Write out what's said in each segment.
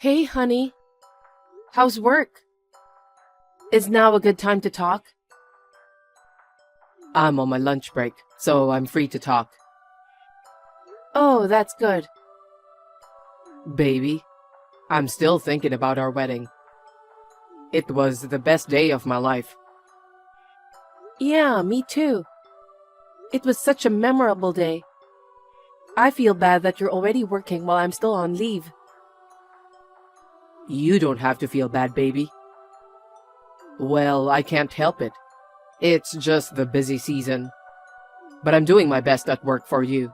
Hey, honey. How's work? Is now a good time to talk? I'm on my lunch break, so I'm free to talk. Oh, that's good. Baby, I'm still thinking about our wedding. It was the best day of my life. Yeah, me too. It was such a memorable day. I feel bad that you're already working while I'm still on leave. You don't have to feel bad, baby. Well, I can't help it. It's just the busy season. But I'm doing my best at work for you.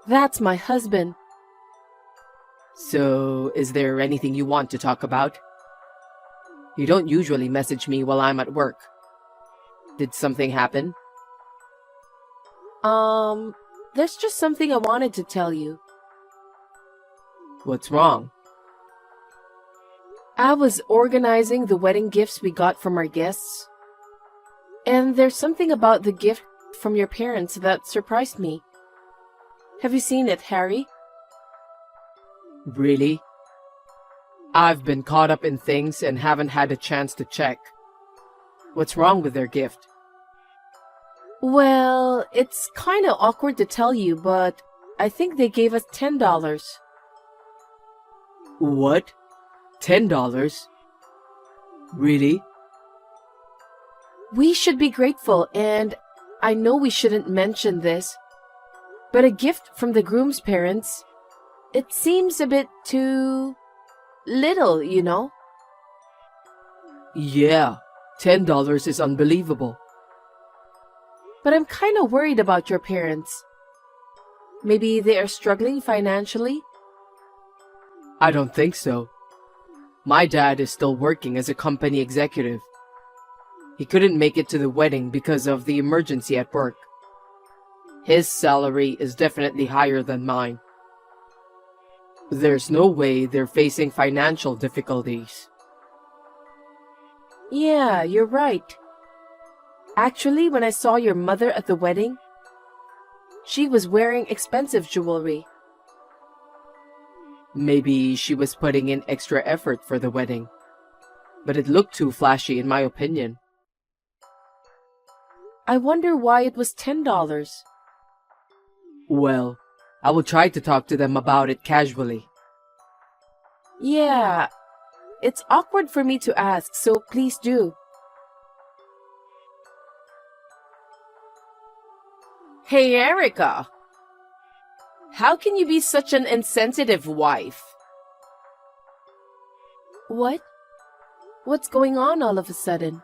That's my husband. So, is there anything you want to talk about? You don't usually message me while I'm at work. Did something happen? There's just something I wanted to tell you. What's wrong? I was organizing the wedding gifts we got from our guests. And there's something about the gift from your parents that surprised me. Have you seen it, Harry? Really? I've been caught up in things and haven't had a chance to check. What's wrong with their gift? Well, it's kind of awkward to tell you, but I think they gave us $10. What? $10? Really? We should be grateful, and I know we shouldn't mention this, but a gift from the groom's parents, it seems a bit too little, you know? Yeah, $10 is unbelievable. But I'm kind of worried about your parents. Maybe they are struggling financially? I don't think so. My dad is still working as a company executive. He couldn't make it to the wedding because of the emergency at work. His salary is definitely higher than mine. There's no way they're facing financial difficulties. Yeah, you're right. Actually, when I saw your mother at the wedding, she was wearing expensive jewelry. Maybe she was putting in extra effort for the wedding, but it looked too flashy in my opinion. I wonder why it was $10. Well, I will try to talk to them about it casually. Yeah, it's awkward for me to ask, so please do. Hey, Erica. How can you be such an insensitive wife? What? What's going on all of a sudden?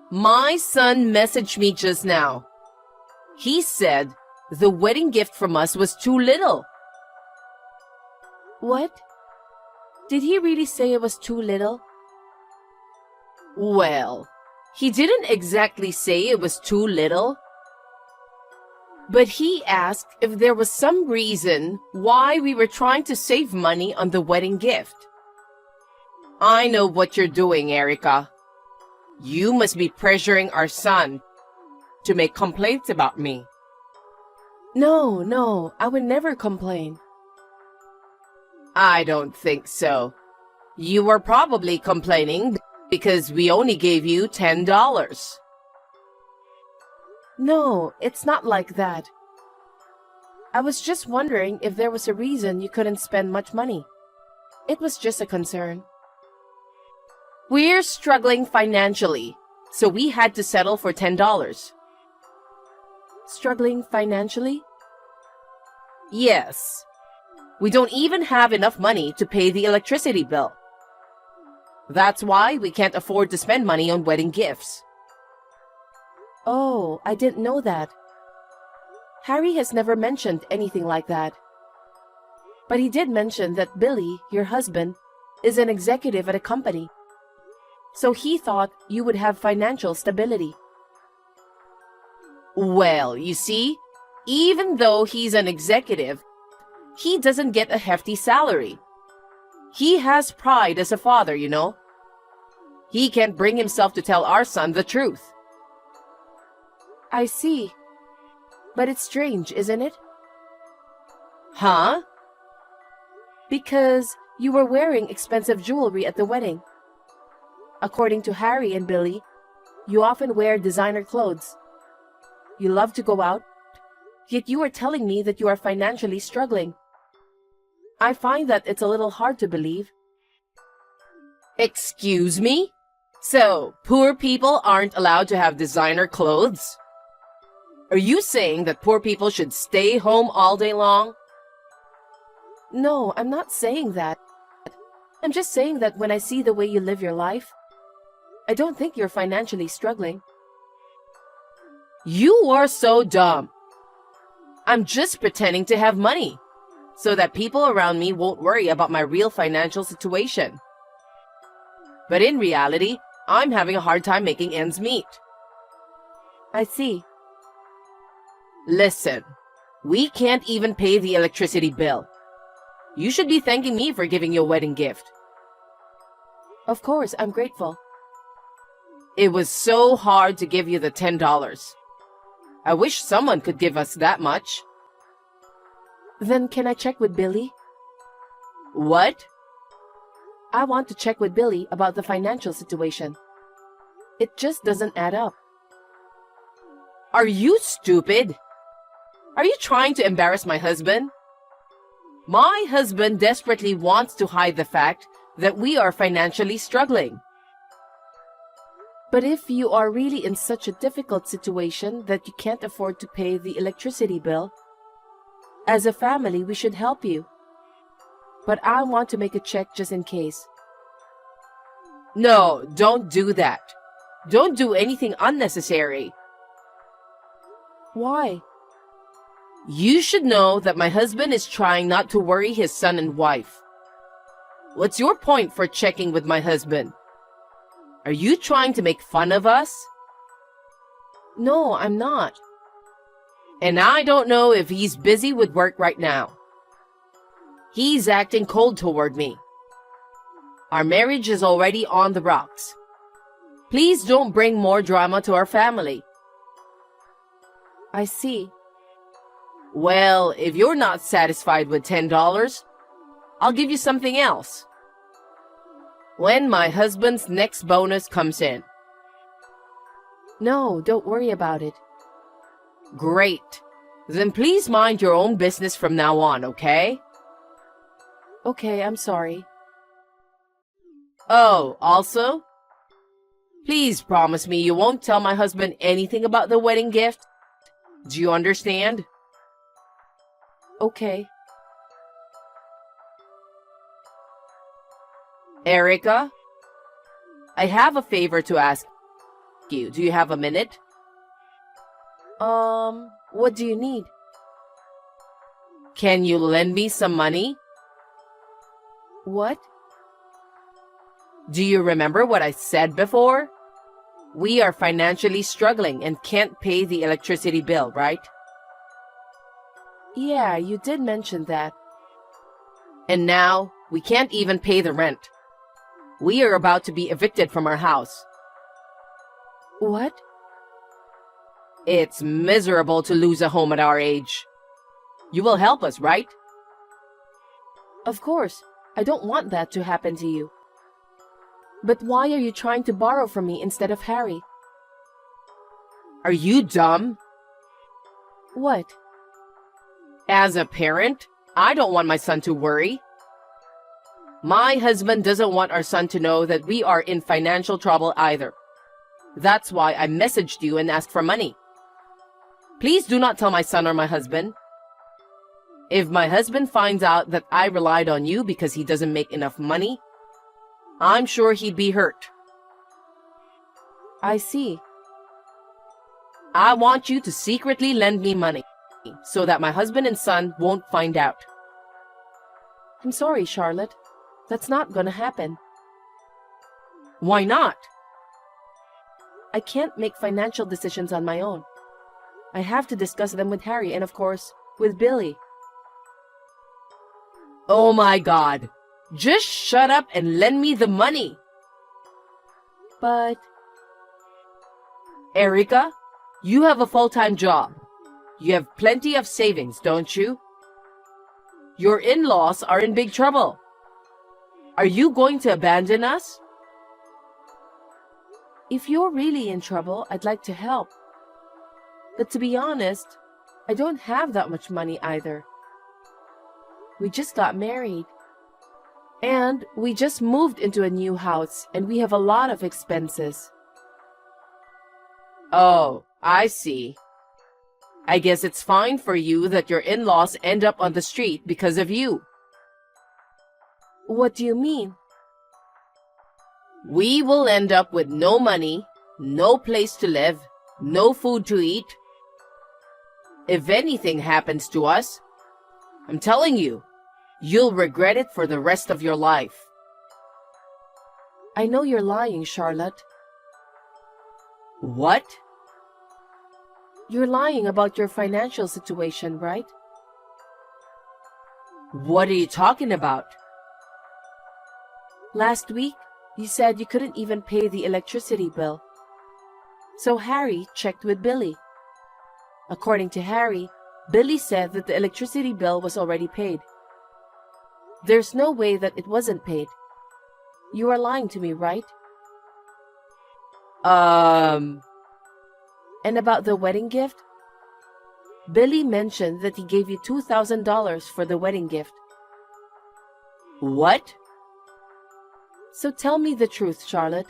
My son messaged me just now. He said the wedding gift from us was too little. What? Did he really say it was too little? Well, he didn't exactly say it was too little. But he asked if there was some reason why we were trying to save money on the wedding gift. I know what you're doing, Erica. You must be pressuring our son to make complaints about me. No, I would never complain. I don't think so. You were probably complaining because we only gave you $10. No, it's not like that. I was just wondering if there was a reason you couldn't spend much money. It was just a concern. We're struggling financially, so we had to settle for $10. Struggling financially? Yes. We don't even have enough money to pay the electricity bill. That's why we can't afford to spend money on wedding gifts. Oh, I didn't know that. Harry has never mentioned anything like that. But he did mention that Billy, your husband, is an executive at a company. So he thought you would have financial stability. Well, you see, even though he's an executive, he doesn't get a hefty salary. He has pride as a father, you know. He can't bring himself to tell our son the truth. I see. But it's strange, isn't it? Huh? Because you were wearing expensive jewelry at the wedding. According to Harry and Billy, you often wear designer clothes. You love to go out, yet you are telling me that you are financially struggling. I find that it's a little hard to believe. Excuse me? So, poor people aren't allowed to have designer clothes? Are you saying that poor people should stay home all day long? No, I'm not saying that. I'm just saying that when I see the way you live your life, I don't think you're financially struggling. You are so dumb. I'm just pretending to have money so that people around me won't worry about my real financial situation. But in reality, I'm having a hard time making ends meet. I see. Listen, we can't even pay the electricity bill. You should be thanking me for giving you a wedding gift. Of course, I'm grateful. It was so hard to give you the $10. I wish someone could give us that much. Then can I check with Billy? What? I want to check with Billy about the financial situation. It just doesn't add up. Are you stupid? Are you trying to embarrass my husband? My husband desperately wants to hide the fact that we are financially struggling. But if you are really in such a difficult situation that you can't afford to pay the electricity bill, as a family, we should help you. But I want to make a check just in case. No, don't do that. Don't do anything unnecessary. Why? You should know that my husband is trying not to worry his son and wife. What's your point for checking with my husband? Are you trying to make fun of us? No, I'm not. And I don't know if he's busy with work right now. He's acting cold toward me. Our marriage is already on the rocks. Please don't bring more drama to our family. I see. Well, if you're not satisfied with $10, I'll give you something else. When my husband's next bonus comes in. No, don't worry about it. Great. Then please mind your own business from now on, okay? Okay, I'm sorry. Oh, also, please promise me you won't tell my husband anything about the wedding gift. Do you understand? Okay. Erica, I have a favor to ask you. Do you have a minute? What do you need? Can you lend me some money? What? Do you remember what I said before? We are financially struggling and can't pay the electricity bill, right? Yeah, you did mention that. And now, we can't even pay the rent. We are about to be evicted from our house. What? It's miserable to lose a home at our age. You will help us, right? Of course. I don't want that to happen to you. But why are you trying to borrow from me instead of Harry? Are you dumb? What? As a parent, I don't want my son to worry. My husband doesn't want our son to know that we are in financial trouble either. That's why I messaged you and asked for money. Please do not tell my son or my husband. If my husband finds out that I relied on you because he doesn't make enough money, I'm sure he'd be hurt. I see. I want you to secretly lend me money so that my husband and son won't find out. I'm sorry, Charlotte. That's not gonna happen. Why not? I can't make financial decisions on my own. I have to discuss them with Harry and, of course, with Billy. Oh my God. Just shut up and lend me the money. But... Erica, you have a full-time job. You have plenty of savings, don't you? Your in-laws are in big trouble. Are you going to abandon us? If you're really in trouble, I'd like to help. But to be honest, I don't have that much money either. We just got married. And we just moved into a new house and we have a lot of expenses. Oh, I see. I guess it's fine for you that your in-laws end up on the street because of you. What do you mean? We will end up with no money, no place to live, no food to eat. If anything happens to us, I'm telling you, you'll regret it for the rest of your life. I know you're lying, Charlotte. What? You're lying about your financial situation, right? What are you talking about? Last week, you said you couldn't even pay the electricity bill. So Harry checked with Billy. According to Harry, Billy said that the electricity bill was already paid. There's no way that it wasn't paid. You are lying to me, right? And about the wedding gift? Billy mentioned that he gave you $2,000 for the wedding gift. What? So tell me the truth, Charlotte.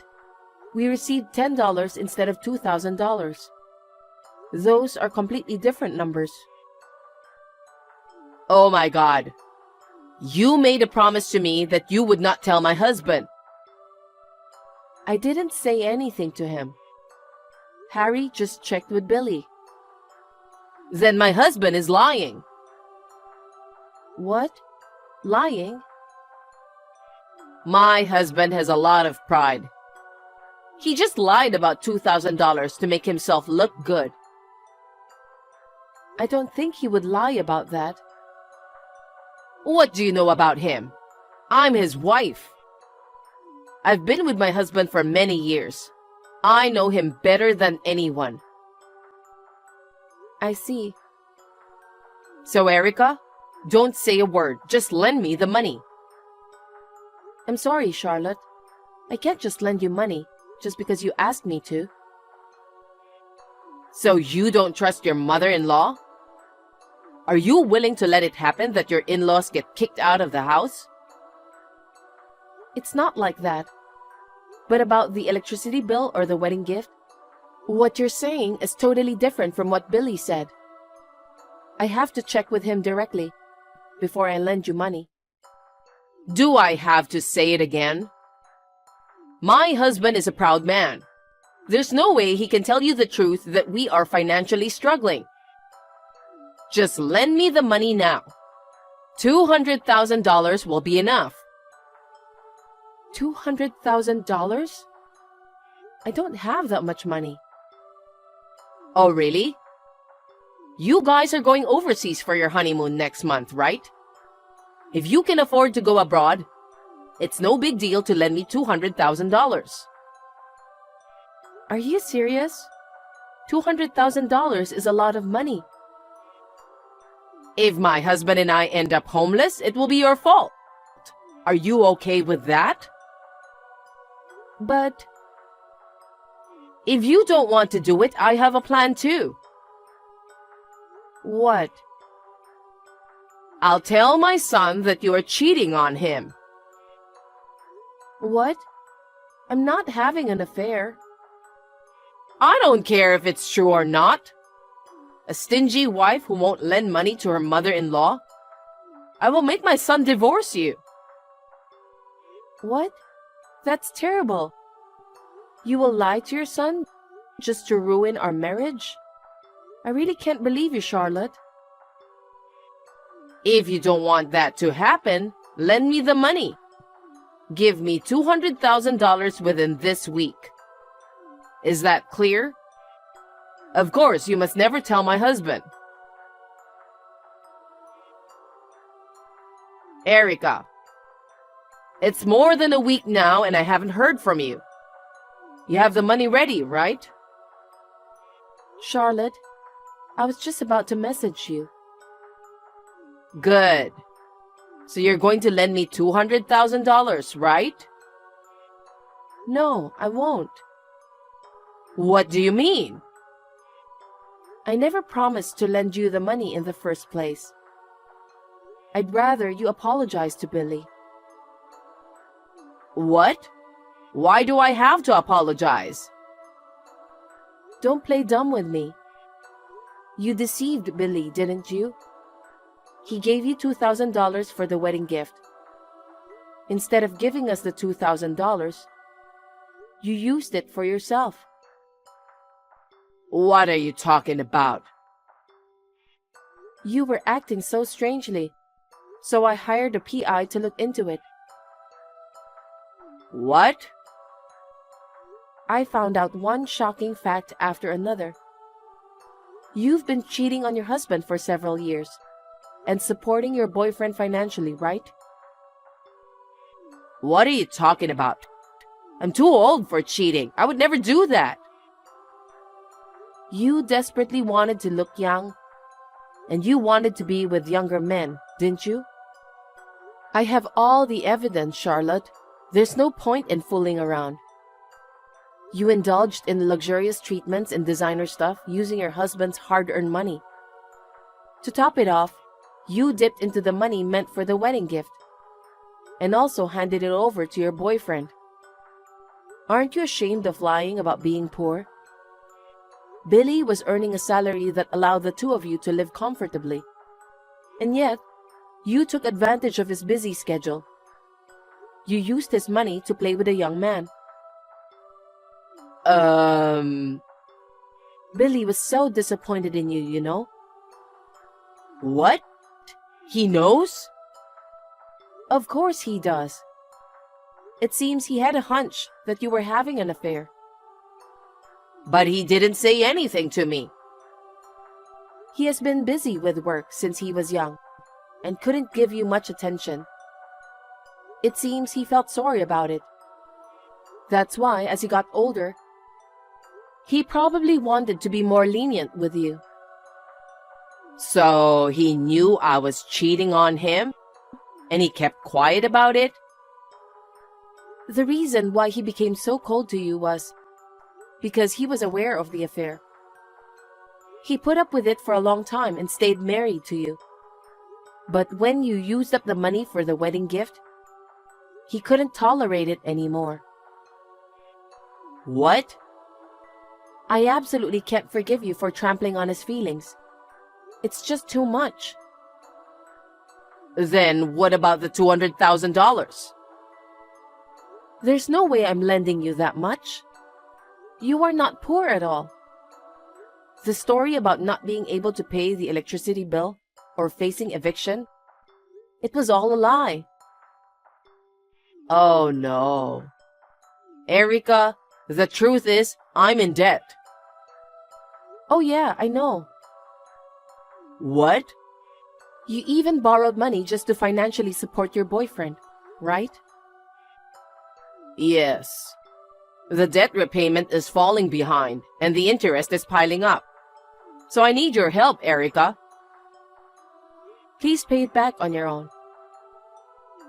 We received $10 instead of $2,000. Those are completely different numbers. Oh my God. You made a promise to me that you would not tell my husband. I didn't say anything to him. Harry just checked with Billy. Then my husband is lying. What? Lying? My husband has a lot of pride. He just lied about $2,000 to make himself look good. I don't think he would lie about that. What do you know about him? I'm his wife. I've been with my husband for many years. I know him better than anyone. I see. So, Erica, don't say a word. Just lend me the money. I'm sorry, Charlotte. I can't just lend you money just because you asked me to. So you don't trust your mother-in-law? Are you willing to let it happen that your in-laws get kicked out of the house? It's not like that. But about the electricity bill or the wedding gift, what you're saying is totally different from what Billy said. I have to check with him directly before I lend you money. Do I have to say it again? My husband is a proud man. There's no way he can tell you the truth that we are financially struggling. Just lend me the money now. $200,000 will be enough. $200,000? I don't have that much money. Oh, really? You guys are going overseas for your honeymoon next month, right? If you can afford to go abroad, it's no big deal to lend me $200,000. Are you serious? $200,000 is a lot of money. If my husband and I end up homeless, it will be your fault. Are you okay with that? But if you don't want to do it, I have a plan too. What? I'll tell my son that you are cheating on him. What? I'm not having an affair. I don't care if it's true or not. A stingy wife who won't lend money to her mother-in-law? I will make my son divorce you. What? That's terrible. You will lie to your son just to ruin our marriage? I really can't believe you, Charlotte. If you don't want that to happen, lend me the money. Give me $200,000 within this week. Is that clear? Of course, you must never tell my husband. Erica, it's more than a week now and I haven't heard from you. You have the money ready, right? Charlotte, I was just about to message you. Good. So you're going to lend me $200,000, right? No, I won't. What do you mean? I never promised to lend you the money in the first place. I'd rather you apologize to Billy. What? Why do I have to apologize? Don't play dumb with me. You deceived Billy, didn't you? He gave you $2,000 for the wedding gift. Instead of giving us the $2,000, you used it for yourself. What are you talking about? You were acting so strangely, so I hired a PI to look into it. What? I found out one shocking fact after another. You've been cheating on your husband for several years and supporting your boyfriend financially, right? What are you talking about? I'm too old for cheating. I would never do that. You desperately wanted to look young, and you wanted to be with younger men, didn't you? I have all the evidence, Charlotte. There's no point in fooling around. You indulged in luxurious treatments and designer stuff using your husband's hard-earned money. To top it off, you dipped into the money meant for the wedding gift and also handed it over to your boyfriend. Aren't you ashamed of lying about being poor? Billy was earning a salary that allowed the two of you to live comfortably. And yet, you took advantage of his busy schedule. You used his money to play with a young man. Billy was so disappointed in you, you know? What? He knows? Of course he does. It seems he had a hunch that you were having an affair. But he didn't say anything to me. He has been busy with work since he was young and couldn't give you much attention. It seems he felt sorry about it. That's why, as he got older, he probably wanted to be more lenient with you. So he knew I was cheating on him, and he kept quiet about it? The reason why he became so cold to you was because he was aware of the affair. He put up with it for a long time and stayed married to you. But when you used up the money for the wedding gift, he couldn't tolerate it anymore. What? I absolutely can't forgive you for trampling on his feelings. It's just too much. Then what about the $200,000? There's no way I'm lending you that much. You are not poor at all. The story about not being able to pay the electricity bill or facing eviction, it was all a lie. Oh no. Erica, the truth is, I'm in debt. Oh yeah, I know. What? You even borrowed money just to financially support your boyfriend, right? Yes. The debt repayment is falling behind, and the interest is piling up. So I need your help, Erica. Please pay it back on your own.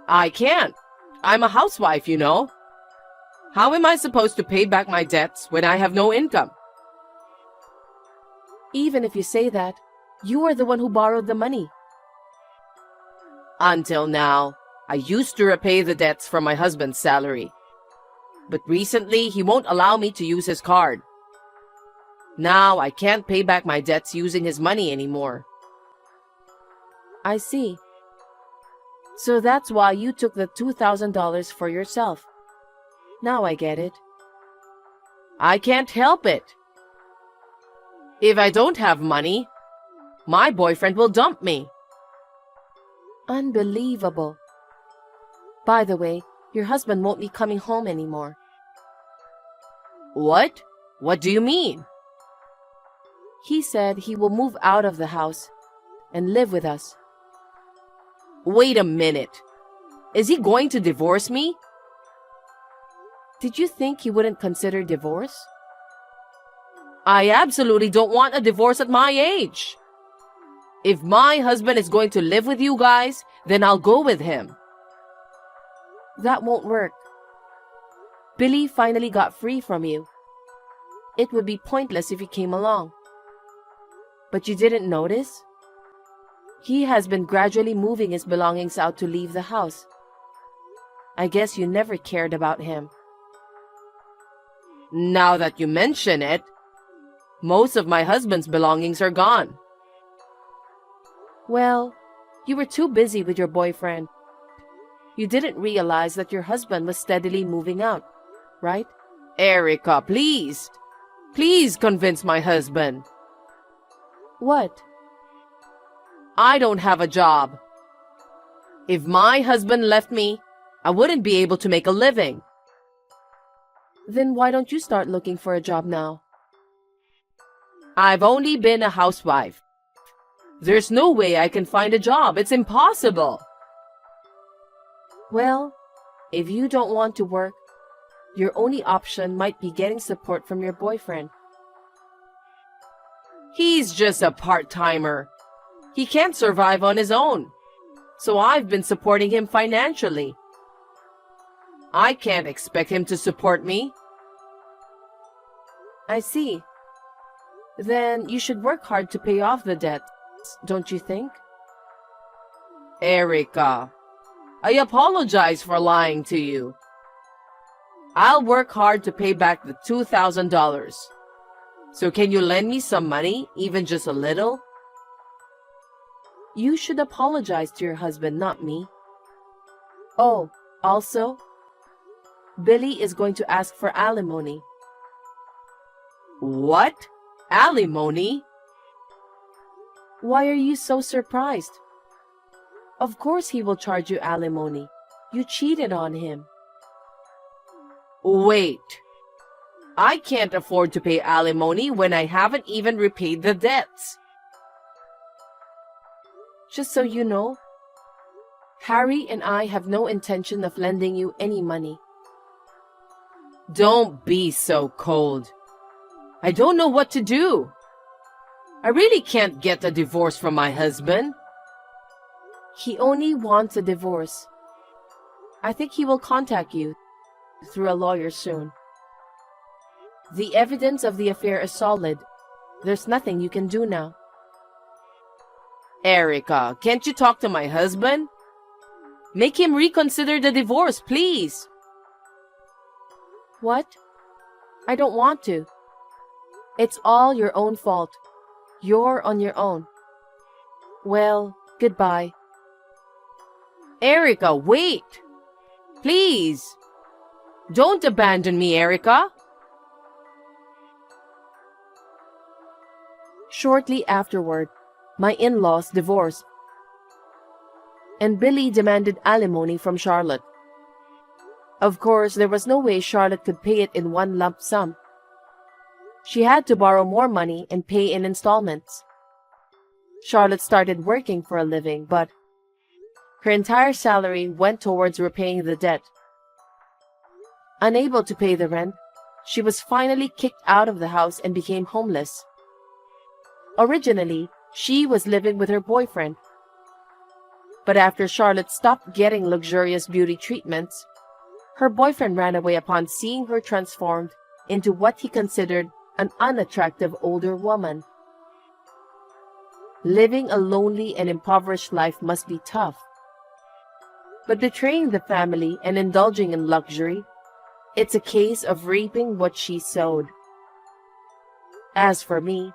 I can't. I'm a housewife, you know. How am I supposed to pay back my debts when I have no income? Even if you say that, you are the one who borrowed the money. Until now, I used to repay the debts from my husband's salary. But recently, he won't allow me to use his card. Now, I can't pay back my debts using his money anymore. I see. So that's why you took the $2,000 for yourself. Now I get it. I can't help it. If I don't have money, my boyfriend will dump me. Unbelievable. By the way, your husband won't be coming home anymore. What? What do you mean? He said he will move out of the house and live with us. Wait a minute. Is he going to divorce me? Did you think he wouldn't consider divorce? I absolutely don't want a divorce at my age. If my husband is going to live with you guys, then I'll go with him. That won't work. Billy finally got free from you. It would be pointless if you came along. But you didn't notice? He has been gradually moving his belongings out to leave the house. I guess you never cared about him. Now that you mention it, most of my husband's belongings are gone. Well, you were too busy with your boyfriend. You didn't realize that your husband was steadily moving out, right? Erica, please. Please convince my husband. What? I don't have a job. If my husband left me, I wouldn't be able to make a living. Then why don't you start looking for a job now? I've only been a housewife. There's no way I can find a job. It's impossible. Well, if you don't want to work, your only option might be getting support from your boyfriend. He's just a part-timer. He can't survive on his own. So I've been supporting him financially. I can't expect him to support me. I see. Then you should work hard to pay off the debts, don't you think? Erica, I apologize for lying to you. I'll work hard to pay back the $2,000. So can you lend me some money, even just a little? You should apologize to your husband, not me. Oh, also, Billy is going to ask for alimony. What? Alimony? Why are you so surprised? Of course he will charge you alimony. You cheated on him. Wait. I can't afford to pay alimony when I haven't even repaid the debts. Just so you know, Harry and I have no intention of lending you any money. Don't be so cold. I don't know what to do. I really can't get a divorce from my husband. He only wants a divorce. I think he will contact you through a lawyer soon. The evidence of the affair is solid. There's nothing you can do now. Erica, can't you talk to my husband? Make him reconsider the divorce, please. What? I don't want to. It's all your own fault. You're on your own. Well, goodbye. Erica, wait. Please. Don't abandon me, Erica. Shortly afterward, my in-laws divorced, and Billy demanded alimony from Charlotte. Of course, there was no way Charlotte could pay it in one lump sum. She had to borrow more money and pay in installments. Charlotte started working for a living, but her entire salary went towards repaying the debt. Unable to pay the rent, she was finally kicked out of the house and became homeless. Originally, she was living with her boyfriend. But after Charlotte stopped getting luxurious beauty treatments, her boyfriend ran away upon seeing her transformed into what he considered an unattractive older woman. Living a lonely and impoverished life must be tough. But betraying the family and indulging in luxury, it's a case of reaping what she sowed. As for me,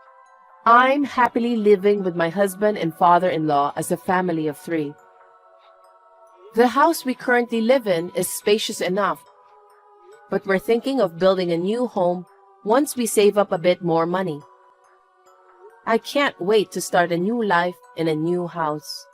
I'm happily living with my husband and father-in-law as a family of 3. The house we currently live in is spacious enough, but we're thinking of building a new home once we save up a bit more money. I can't wait to start a new life in a new house.